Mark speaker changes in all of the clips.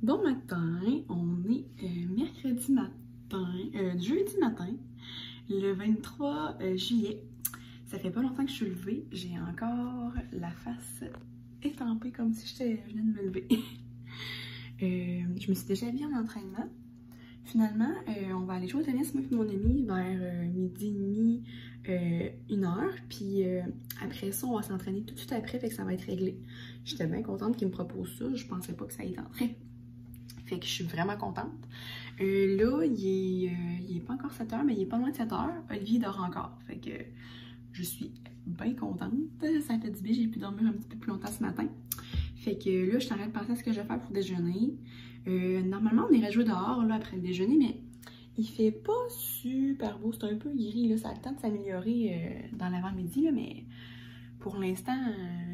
Speaker 1: Bon matin, on est mercredi matin, jeudi matin, le 23 juillet. Ça fait pas longtemps que je suis levée, j'ai encore la face étampée comme si je venais de me lever. Je me suis déjà habillée en entraînement. Finalement, on va aller jouer au tennis, moi et mon ami, vers midi et demi, 1h. Puis après ça, on va s'entraîner tout de suite après, fait que ça va être réglé. J'étais bien contente qu'il me propose ça, je pensais pas que ça y tenterait. Fait que je suis vraiment contente. Là, il est pas encore 7h, mais il est pas loin de 7h. Olivier dort encore. Fait que je suis bien contente. Ça fait du bien, j'ai pu dormir un petit peu plus longtemps ce matin. Fait que là, je suis en train de penser à ce que je vais faire pour déjeuner. Normalement, on irait jouer dehors là, après le déjeuner, mais il fait pas super beau. C'est un peu gris, là. Ça a le temps de s'améliorer dans l'avant-midi, là, mais pour l'instant,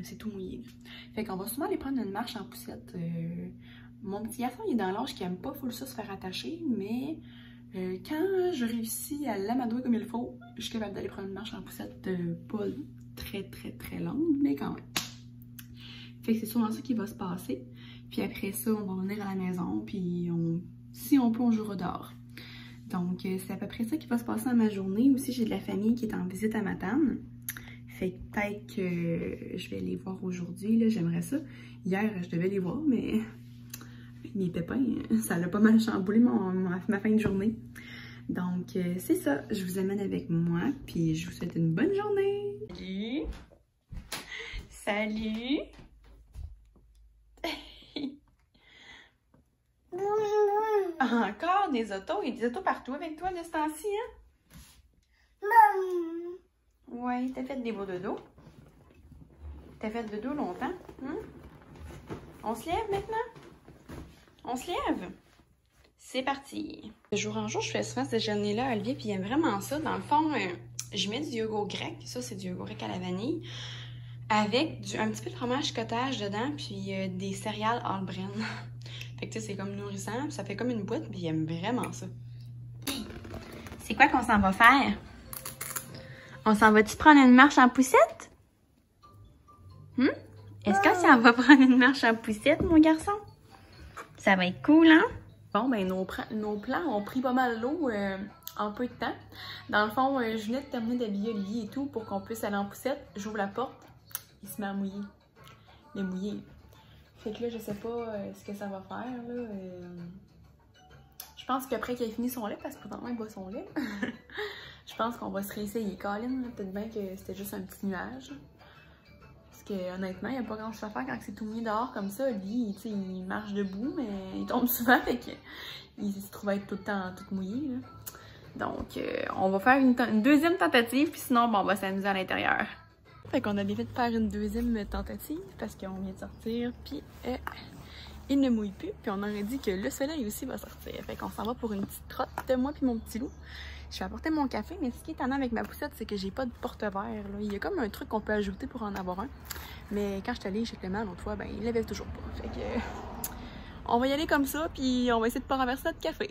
Speaker 1: c'est tout mouillé. Là. Fait qu'on va souvent aller prendre une marche en poussette. Mon petit garçon, il est dans l'âge qui aime pas full ça se faire attacher, mais quand je réussis à l'amadouer comme il faut, je suis capable d'aller prendre une marche en poussette pas très longue, mais quand même. Fait que c'est souvent ça qui va se passer. Puis après ça, on va revenir à la maison, puis si on peut, on jouera dehors. Donc, c'est à peu près ça qui va se passer dans ma journée. Aussi, j'ai de la famille qui est en visite à Matane. Fait que peut-être que je vais les voir aujourd'hui, là, j'aimerais ça. Hier, je devais les voir, mais mes pépins, ça l'a pas mal chamboulé ma fin de journée. Donc, c'est ça. Je vous amène avec moi, puis je vous souhaite une bonne journée. Salut! Salut! Encore des autos? Il y a des autos partout avec toi de ce temps-ci, hein? Ouais, t'as fait des beaux dodos. T'as fait dodo longtemps, hein? On se lève maintenant? On se lève? C'est parti! De jour en jour, je fais souvent ce déjeuner-là à Olivier, puis il aime vraiment ça. Dans le fond, je mets du yogourt grec. Ça, c'est du yogourt grec à la vanille. Avec un petit peu de fromage cottage dedans, puis des céréales all bran. Fait que tu sais, c'est comme nourrissant, puis ça fait comme une boîte, puis il aime vraiment ça. C'est quoi qu'on s'en va faire? On s'en va-tu prendre une marche en poussette? Est-ce qu'on s'en va prendre une marche en poussette, mon garçon? Ça va être cool, hein? Bon, ben nos plans ont pris pas mal l'eau en peu de temps. Dans le fond, je venais de terminer d'habiller Olivier et tout pour qu'on puisse aller en poussette. J'ouvre la porte, il se met à mouiller. Il est mouillé. Fait que là, je sais pas ce que ça va faire, là. Je pense qu'après qu'il ait fini son lait, parce que pourtant il boit son lait, je pense qu'on va se réessayer. Colin, peut-être bien que c'était juste un petit nuage. Parce que honnêtement, il n'y a pas grand chose à faire quand c'est tout mouillé dehors comme ça. Lui, il marche debout, mais il tombe souvent, fait qu'il se trouve à être tout le temps tout mouillé, là. Donc, on va faire une deuxième tentative, puis sinon, bon, on va s'amuser à l'intérieur. Fait qu'on a décidé de faire une deuxième tentative parce qu'on vient de sortir, puis il ne mouille plus, puis on aurait dit que le soleil aussi va sortir. Fait qu'on s'en va pour une petite trotte de moi puis mon petit loup. Je vais apporter mon café, mais ce qui est étonnant avec ma poussette, c'est que j'ai pas de porte-verre. Il y a comme un truc qu'on peut ajouter pour en avoir un. Mais quand je suis allée chez Clément l'autre fois, ben il l'avait toujours pas. Fait que on va y aller comme ça, puis on va essayer de pas renverser notre café.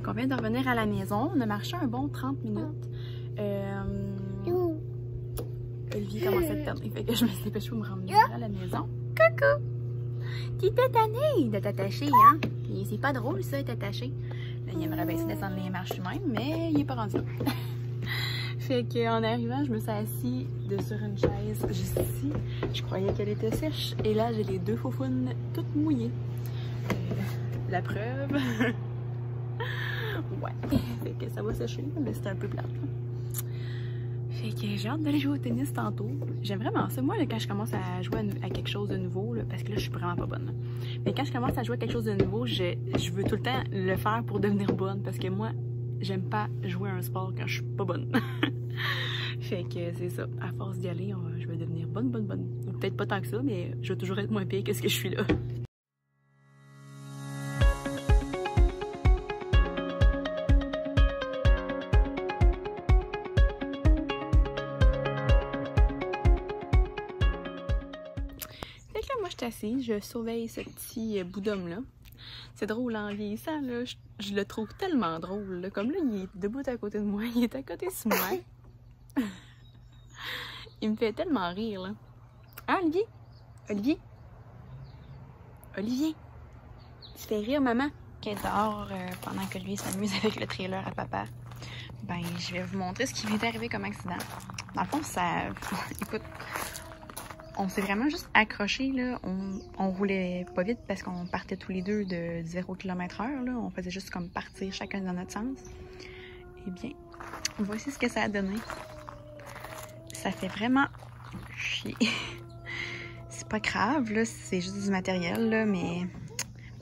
Speaker 1: On vient de revenir à la maison. On a marché un bon 30 minutes. Olivier commençait à terminer, fait que je me suis dépêchée pour me ramener à la maison. Coucou! Tu étais tannée de t'attacher, hein? Et c'est pas drôle, ça, être attaché. Là, il aimerait bien se descendre les marches lui-même, mais il est pas rendu là. Fait qu'en arrivant, je me suis assise sur une chaise juste ici. Je croyais qu'elle était sèche. Et là, j'ai les deux faufounes toutes mouillées. La preuve... Ouais, fait que ça va sécher, mais c'est un peu plate. Fait que j'ai hâte d'aller jouer au tennis tantôt. J'aime vraiment ça. Moi, là, quand je commence à jouer à quelque chose de nouveau, là, parce que là, je suis vraiment pas bonne. Là. Mais quand je commence à jouer à quelque chose de nouveau, je veux tout le temps le faire pour devenir bonne. Parce que moi, j'aime pas jouer à un sport quand je suis pas bonne. Fait que c'est ça. À force d'y aller, je vais devenir bonne. Peut-être pas tant que ça, mais je vais toujours être moins pire que ce que je suis là. suis assise, je surveille ce petit bout d'homme-là. C'est drôle, en vieillissant, là, je le trouve tellement drôle. Là. Comme là, il est debout à côté de moi, il est à côté de moi. Il me fait tellement rire, là. Hein, Olivier? Olivier? Olivier? Tu fais rire, maman? Qui est dehors pendant que lui s'amuse avec le trailer à papa. Ben, je vais vous montrer ce qui m'est arrivé comme accident. Dans le fond, ça... Écoute, on s'est vraiment juste accrochés, là. On roulait pas vite parce qu'on partait tous les deux de 0 km/h, là. On faisait juste comme partir chacun dans notre sens. Eh bien, voici ce que ça a donné. Ça fait vraiment chier. C'est pas grave, là. C'est juste du matériel, là, mais...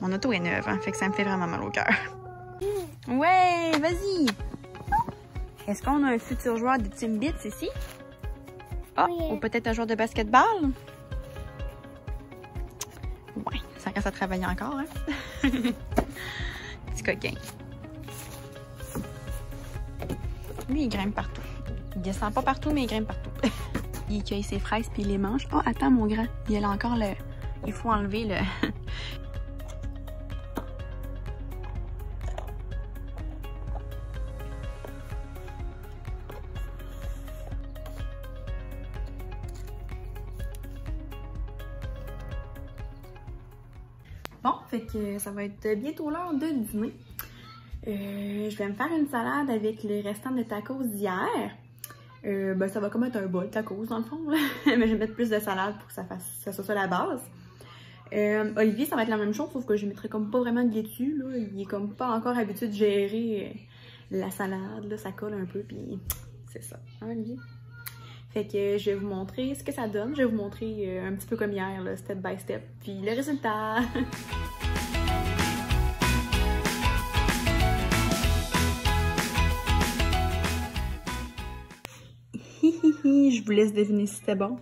Speaker 1: Mon auto est neuve, hein, fait que ça me fait vraiment mal au cœur. Ouais, vas-y! Est-ce qu'on a un futur joueur de Timbits ici? Ah, oui. Ou peut-être un joueur de basketball? Ouais, ça reste à travailler encore, hein? Petit coquin. Lui, il grimpe partout. Il descend pas partout, mais il grimpe partout. Il cueille ses fraises puis il les mange. Oh, attends, mon grand. Il y a encore le... Il faut enlever le... Bon, fait que ça va être bientôt l'heure de dîner. Je vais me faire une salade avec les restants de tacos d'hier. Ben, ça va comme être un bol tacos dans le fond, là. Mais je vais mettre plus de salade pour que ça soit ça la base. Olivier, ça va être la même chose, sauf que je mettrai comme pas vraiment de laitue, là. Il est comme pas encore habitué de gérer la salade, là. Ça colle un peu, puis c'est ça. Hein, Olivier? Fait que je vais vous montrer ce que ça donne. Je vais vous montrer un petit peu comme hier, là, step by step. Puis le résultat! Je vous laisse deviner si c'était bon.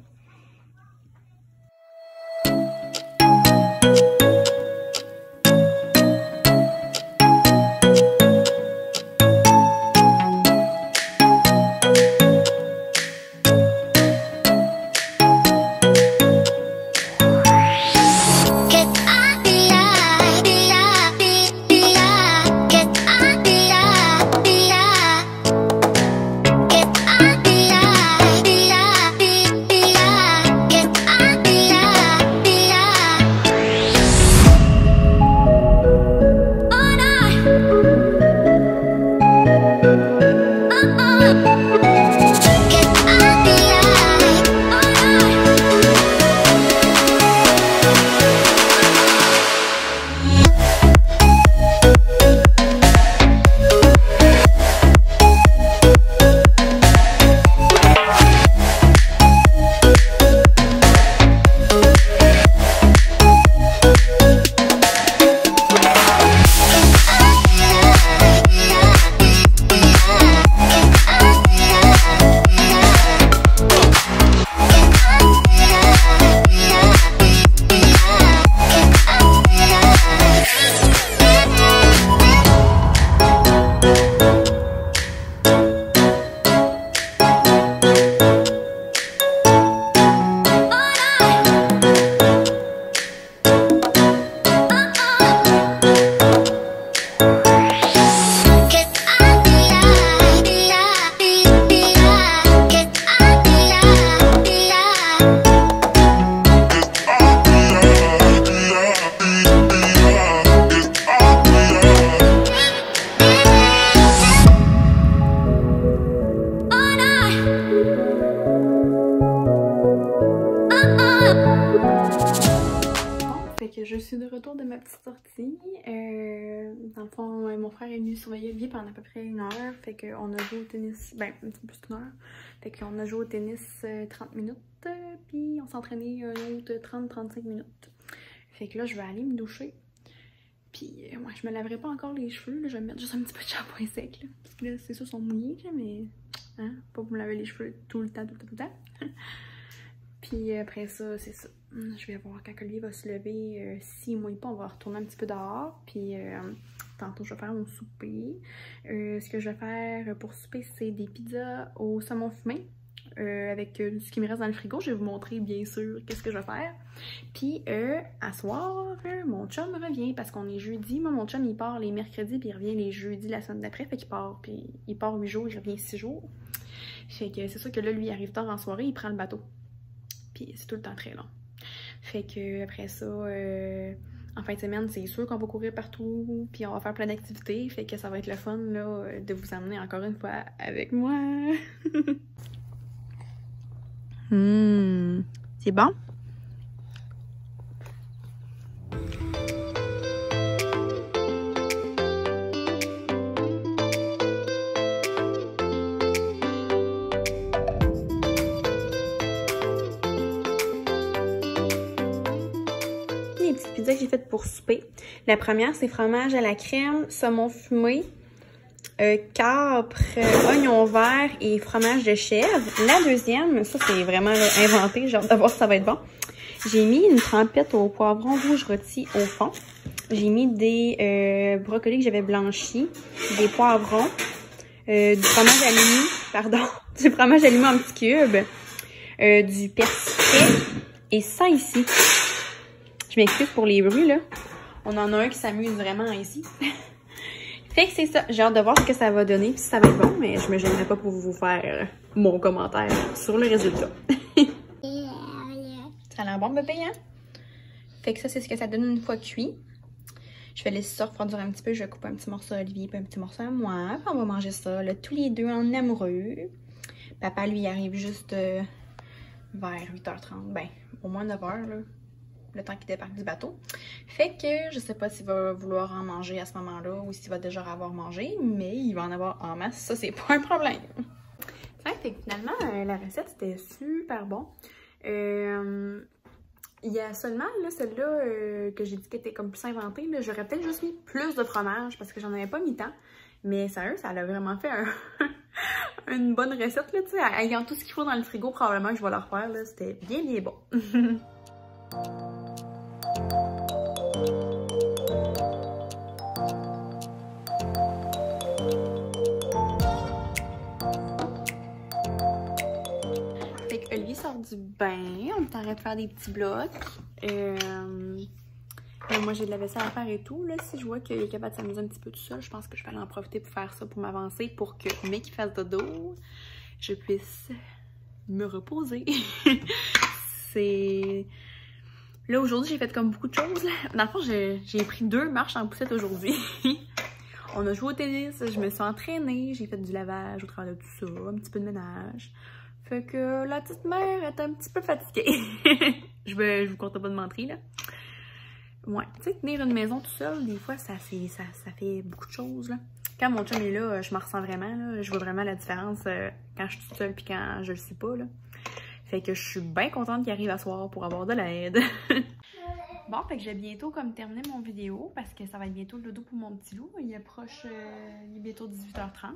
Speaker 1: Je suis de retour de ma petite sortie. Dans le fond, mon frère est venu surveiller Olivier pendant à peu près 1 heure. Fait qu'on a joué au tennis, ben un petit peu plus qu'1 heure. Fait qu'on a joué au tennis 30 minutes, puis on s'est entraîné un autre 30-35 minutes. Fait que là, je vais aller me doucher. Puis moi, je me laverai pas encore les cheveux, là. Je vais me mettre juste un petit peu de shampoing sec, là. Parce que là, c'est ça, ils sont mouillés, là, mais hein, pas pour me laver les cheveux tout le temps. Puis après ça, c'est ça. Je vais voir quand Olivier va se lever. S'il mouille pas, on va retourner un petit peu dehors. Puis tantôt, je vais faire mon souper. Ce que je vais faire pour souper, c'est des pizzas au saumon fumé. avec ce qui me reste dans le frigo. Je vais vous montrer bien sûr qu'est-ce que je vais faire. Puis à soir, mon chum revient parce qu'on est jeudi. Moi, mon chum, il part les mercredis puis il revient les jeudis la semaine d'après. Fait qu'il part, puis il part 8 jours, il revient 6 jours. Fait que c'est sûr que là, lui, il arrive tard en soirée, il prend le bateau. Puis c'est tout le temps très long. Fait que après ça, en fin de semaine, c'est sûr qu'on va courir partout, puis on va faire plein d'activités. Fait que ça va être le fun là, de vous emmener encore une fois avec moi. C'est bon? Les petites pizzas que j'ai faites pour souper. La première, c'est fromage à la crème, saumon fumé, capre, oignon vert et fromage de chèvre. La deuxième, ça c'est vraiment inventé, j'ai hâte de voir si ça va être bon. J'ai mis une trempette au poivron rouge rôti au fond. J'ai mis des brocolis que j'avais blanchis, des poivrons, du fromage allumé, du fromage allumé en petits cubes, du persil frais et ça ici. Je m'excuse pour les bruits là. On en a un qui s'amuse vraiment ici. Fait que c'est ça. J'ai hâte de voir ce que ça va donner, puis si ça va être bon, mais je me gênerai pas pour vous faire mon commentaire sur le résultat. Ça a l'air bon, bébé, hein? Fait que ça, c'est ce que ça donne une fois cuit. Je vais laisser ça refroidir un petit peu. Je vais couper un petit morceau à Olivier puis un petit morceau à moi. Puis on va manger ça, là, tous les deux en amoureux. Papa, lui, il arrive juste vers 8h30. Ben, au moins 9h, là. Le temps qu'il débarque du bateau. Fait que je sais pas s'il va vouloir en manger à ce moment-là ou s'il va déjà avoir mangé, mais il va en avoir en masse. Ça, c'est pas un problème. Fait que finalement, la recette, c'était super bon. Il y a seulement, là, celle-là que j'ai dit qu'elle était comme plus inventée. J'aurais peut-être juste mis plus de fromage parce que j'en avais pas mis tant. Mais sérieux, ça a vraiment fait une bonne recette, là, tu sais. Ayant tout ce qu'il faut dans le frigo, probablement que je vais la refaire, là. C'était bien, bien bon. Fait que Olivier sort du bain, on est en train de faire des petits blocs. Moi j'ai de la vaisselle à faire et tout. Là, si je vois qu'il est capable de s'amuser un petit peu tout seul, je pense que je vais aller en profiter pour faire ça, pour m'avancer, pour que, mais qu'il fasse dodo, je puisse me reposer. C'est... Là, aujourd'hui, j'ai fait comme beaucoup de choses. Dans le fond, j'ai pris 2 marches en poussette aujourd'hui. On a joué au tennis, je me suis entraînée, j'ai fait du lavage au travers de tout ça, un petit peu de ménage. Fait que la petite mère est un petit peu fatiguée. je vous compte pas de mentir, là. Ouais, tu sais, tenir une maison tout seul, des fois, ça fait beaucoup de choses, là. Quand mon chum est là, je me ressens vraiment, là. Je vois vraiment la différence quand je suis toute seule puis quand je le suis pas, là. Fait que je suis bien contente qu'il arrive à soir pour avoir de l'aide. Bon, fait que j'ai bientôt comme terminé mon vidéo parce que ça va être bientôt le dodo pour mon petit loup. Il approche, il est bientôt 18h30.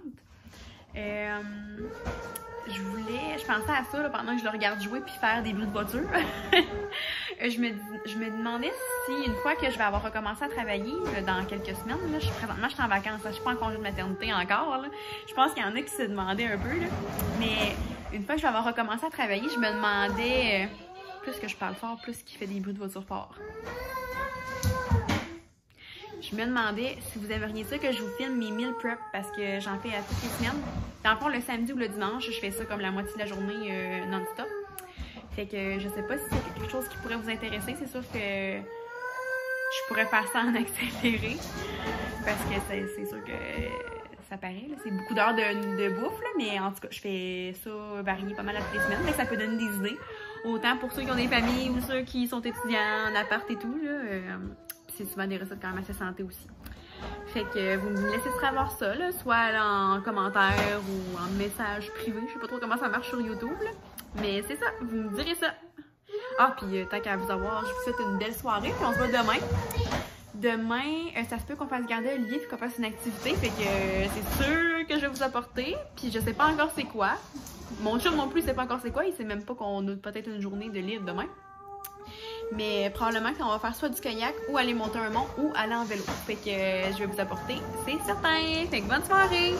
Speaker 1: Je pensais à ça là, pendant que je le regarde jouer puis faire des bruits de voiture. je me demandais si une fois que je vais avoir recommencé à travailler là, dans quelques semaines, là, présentement je suis en vacances, là, je suis pas en congé de maternité encore. Là. Je pense qu'il y en a qui se demandaient un peu, là. Mais une fois que je vais avoir recommencé à travailler, je me demandais, plus que je parle fort, plus qu'il fait des bruits de voiture fort. Je me demandais si vous aimeriez ça que je vous filme mes meal prep parce que j'en fais à toutes les semaines. Dans le fond, le samedi ou le dimanche, je fais ça comme la moitié de la journée non-stop. Fait que je sais pas si c'est quelque chose qui pourrait vous intéresser. C'est sûr que je pourrais faire ça en accéléré parce que c'est sûr que ça paraît. C'est beaucoup d'heures de bouffe, là, mais en tout cas, je fais ça varier pas mal à toutes les semaines. Fait que ça peut donner des idées. Autant pour ceux qui ont des familles ou ceux qui sont étudiants en appart et tout, là. C'est souvent des recettes quand même assez santé aussi. Fait que vous me laissez savoir ça, là, soit là, en commentaire ou en message privé. Je sais pas trop comment ça marche sur YouTube, là. Mais c'est ça, vous me direz ça. Ah, puis tant qu'à vous avoir, je vous souhaite une belle soirée, puis on se voit demain. Demain, ça se peut qu'on fasse garder Olivier puis qu'on fasse une activité. Fait que c'est sûr que je vais vous apporter. Puis je sais pas encore c'est quoi. Mon chum non plus, il sait pas encore c'est quoi. Il sait même pas qu'on a peut-être une journée de libre demain. Mais probablement qu'on va faire soit du kayak ou aller monter un mont ou aller en vélo. Fait que je vais vous apporter, c'est certain. Fait que bonne soirée!